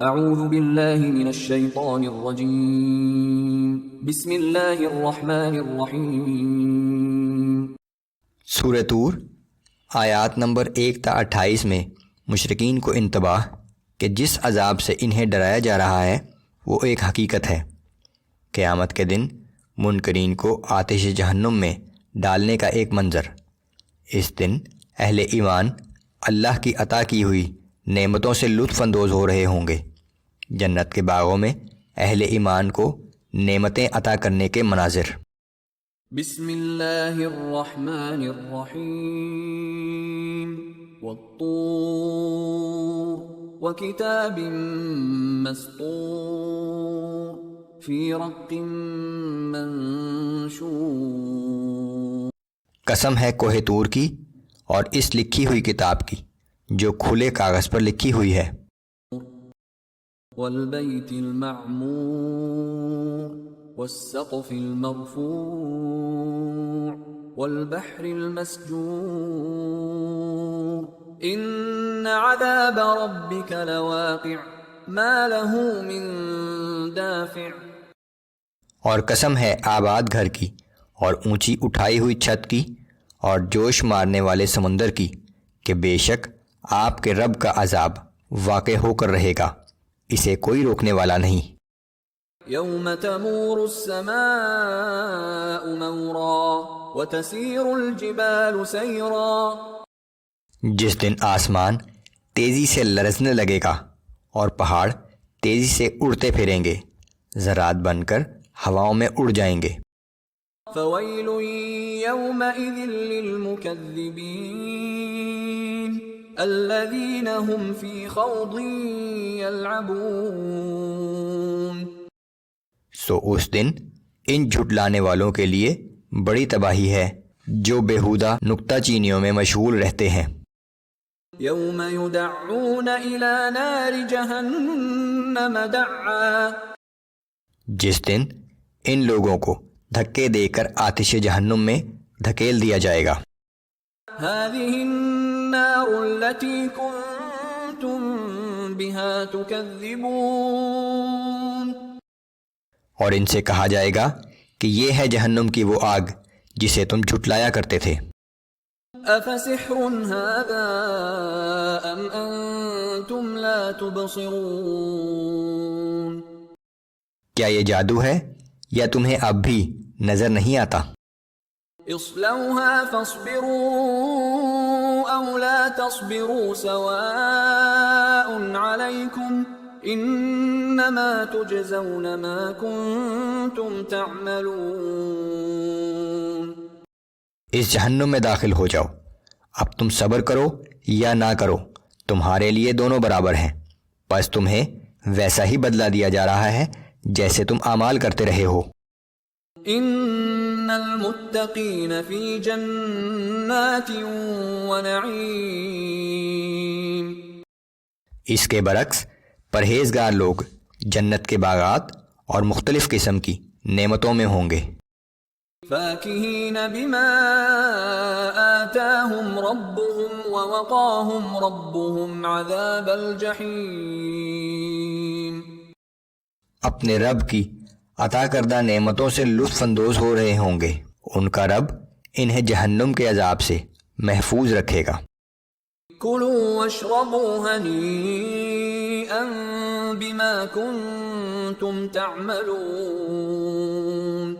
اعوذ باللہ من الشیطان الرجیم بسم اللہ الرحمن الرحیم۔ سورہ طور آیات نمبر 1 تا 28 میں مشرکین کو انتباہ کہ جس عذاب سے انہیں ڈرایا جا رہا ہے وہ ایک حقیقت ہے۔ قیامت کے دن منکرین کو آتش جہنم میں ڈالنے کا ایک منظر۔ اس دن اہل ایمان اللہ کی عطا کی ہوئی نعمتوں سے لطف اندوز ہو رہے ہوں گے۔ جنت کے باغوں میں اہل ایمان کو نعمتیں عطا کرنے کے مناظر۔ بسم اللہ الرحمن الرحیم والطور وکتاب مسطور فی رق منشور۔ قسم ہے کوہ طور کی اور اس لکھی ہوئی کتاب کی جو کھلے کاغذ پر لکھی ہوئی ہے۔ والبیت المعمور والسقف المرفوع والبحر المسجور ان عذاب ربك لواقع ما له من دافع۔ اور قسم ہے آباد گھر کی اور اونچی اٹھائی ہوئی چھت کی اور جوش مارنے والے سمندر کی کہ بے شک آپ کے رب کا عذاب واقع ہو کر رہے گا، اسے کوئی روکنے والا نہیں۔ یوم تمور السماء مورا وتسیر الجبال سیرا۔ جس دن آسمان تیزی سے لرزنے لگے گا اور پہاڑ تیزی سے اڑتے پھریں گے، ذرات بن کر ہواؤں میں اڑ جائیں گے۔ فویل یومئذ للمکذبین الذین هم فی خوض یلعبون۔ سو اس دن ان جھٹلانے والوں کے لیے بڑی تباہی ہے جو بیہودہ نکتہ چینیوں میں مشغول رہتے ہیں۔ یوم یدعون الی نار جہنم دعا۔ جس دن ان لوگوں کو دھکے دے کر آتش جہنم میں دھکیل دیا جائے گا۔ هذه النار التي كنتم بها تكذبون۔ اور ان سے کہا جائے گا کہ یہ ہے جہنم کی وہ آگ جسے تم جھٹلایا کرتے تھے۔ افسحر هذا ام انتم لا تبصرون۔ کیا یہ جادو ہے یا تمہیں اب بھی نظر نہیں آتا؟ اصلوها فاصبروا او لا تصبروا سواء عليكم انما تجزون ما كنتم تعملون۔ اس جہنم میں داخل ہو جاؤ، اب تم صبر کرو یا نہ کرو، تمہارے لیے دونوں برابر ہیں، بس تمہیں ویسا ہی بدلہ دیا جا رہا ہے جیسے تم اعمال کرتے رہے ہو۔ ان المتقین فی جنات ونعیم۔ اس کے برعکس پرہیزگار لوگ جنت کے باغات اور مختلف قسم کی نعمتوں میں ہوں گے۔ فاکہین بما آتاہم ربهم ووقاہم ربهم عذاب الجحیم۔ اپنے رب کی عطا کردہ نعمتوں سے لطف اندوز ہو رہے ہوں گے، ان کا رب انہیں جہنم کے عذاب سے محفوظ رکھے گا۔ کلوا واشربوا ہنیئا بما کنتم تعملون۔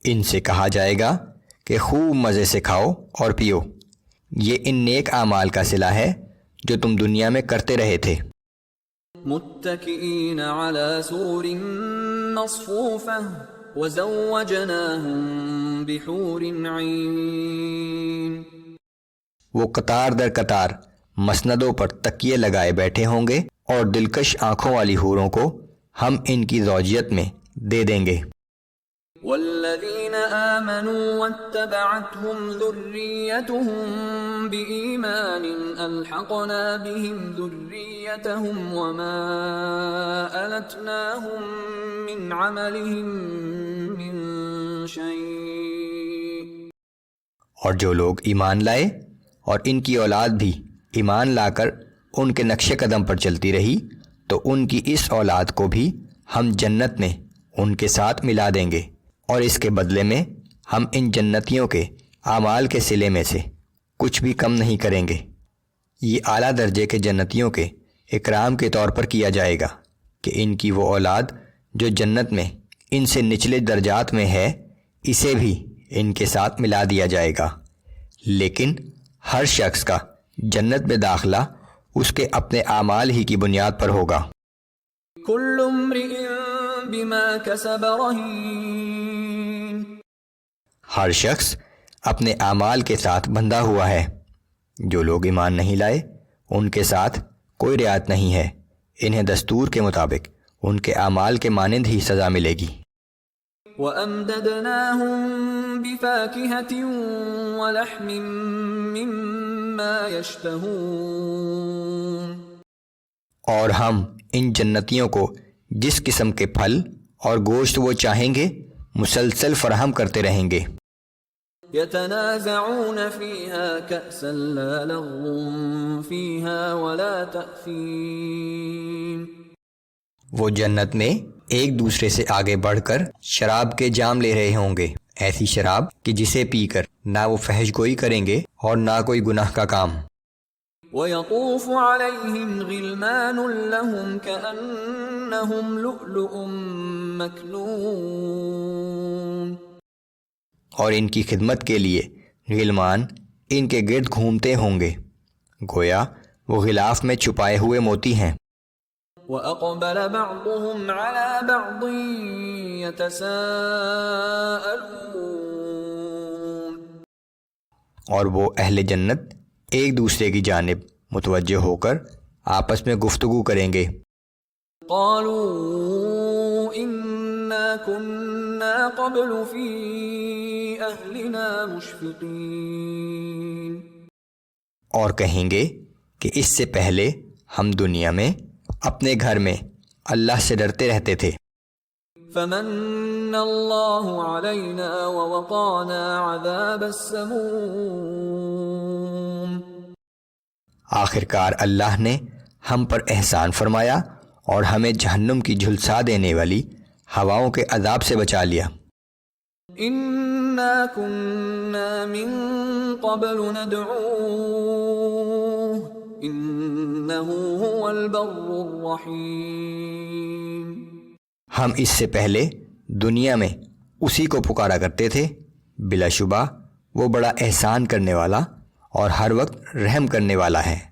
ان سے کہا جائے گا کہ خوب مزے سے کھاؤ اور پیو، یہ ان نیک اعمال کا صلہ ہے جو تم دنیا میں کرتے رہے تھے۔ متکئین علی سرر مصفوفہ وزوجناہم بحور عین۔ وہ قطار در قطار مسندوں پر تکیے لگائے بیٹھے ہوں گے اور دلکش آنکھوں والی حوروں کو ہم ان کی زوجیت میں دے دیں گے۔ والذین آمنوا واتبعتهم ذریتهم بإیمان الحقنا بهم ذریتهم وما ألتناهم من عملهم من شیء۔ اور جو لوگ ایمان لائے اور ان کی اولاد بھی ایمان لا کر ان کے نقش قدم پر چلتی رہی تو ان کی اس اولاد کو بھی ہم جنت میں ان کے ساتھ ملا دیں گے، اور اس کے بدلے میں ہم ان جنتیوں کے اعمال کے صلے میں سے کچھ بھی کم نہیں کریں گے۔ یہ اعلیٰ درجے کے جنتیوں کے اکرام کے طور پر کیا جائے گا کہ ان کی وہ اولاد جو جنت میں ان سے نچلے درجات میں ہے، اسے بھی ان کے ساتھ ملا دیا جائے گا، لیکن ہر شخص کا جنت میں داخلہ اس کے اپنے اعمال ہی کی بنیاد پر ہوگا۔ كل امرئ بما كسب رهين، ہر شخص اپنے اعمال کے ساتھ بندھا ہوا ہے۔ جو لوگ ایمان نہیں لائے ان کے ساتھ کوئی رعایت نہیں ہے، انہیں دستور کے مطابق ان کے اعمال کے مانند ہی سزا ملے گی۔ وَأَمْدَدْنَاهُمْ بِفَاكِهَةٍ وَلَحْمٍ مِّمَّا يَشْتَهُونَ، اور ہم ان جنتیوں کو جس قسم کے پھل اور گوشت وہ چاہیں گے مسلسل فراہم کرتے رہیں گے۔ يَتَنَازَعُونَ فِيهَا كَأْسًا لَا لَغْوٌ فِيهَا وَلَا تَأْثِيمٌ، وہ جنت میں ایک دوسرے سے آگے بڑھ کر شراب کے جام لے رہے ہوں گے، ایسی شراب کہ جسے پی کر نہ وہ فحش گوئی کریں گے اور نہ کوئی گناہ کا کام۔ وَيَطُوفُ عَلَيْهِمْ غِلْمَانٌ لَّهُمْ كَأَنَّهُمْ لُؤْلُؤٌ مَّكْنُونٌ، اور ان کی خدمت کے لیے غلمان ان کے گرد گھومتے ہوں گے، گویا وہ غلاف میں چھپائے ہوئے موتی ہیں۔ وَأَقْبَلَ بَعْضُهُمْ عَلَى بَعْضٍ يَتَسَاءَلُونَ، اور وہ اہل جنت ایک دوسرے کی جانب متوجہ ہو کر آپس میں گفتگو کریں گے۔ قَالُوا إِنَّا كُنَّا قَبْلُ فِي أَهْلِنَا مُشْفِقِينَ، اور کہیں گے کہ اس سے پہلے ہم دنیا میں اپنے گھر میں اللہ سے ڈرتے رہتے تھے۔ فَمَنَّ اللَّهُ عَلَيْنَا وَوَقَانَا عَذَابَ السَّمُومِ، آخرکار اللہ نے ہم پر احسان فرمایا اور ہمیں جہنم کی جھلسا دینے والی ہواؤں کے عذاب سے بچا لیا۔ إِنَّا كُنَّا مِن قَبْلُ نَدْعُوهُ إِنَّهُ هُوَ الْبَرُّ الرَّحِيمُ، ہم اس سے پہلے دنیا میں اسی کو پکارا کرتے تھے، بلا شبہ وہ بڑا احسان کرنے والا اور ہر وقت رحم کرنے والا ہے۔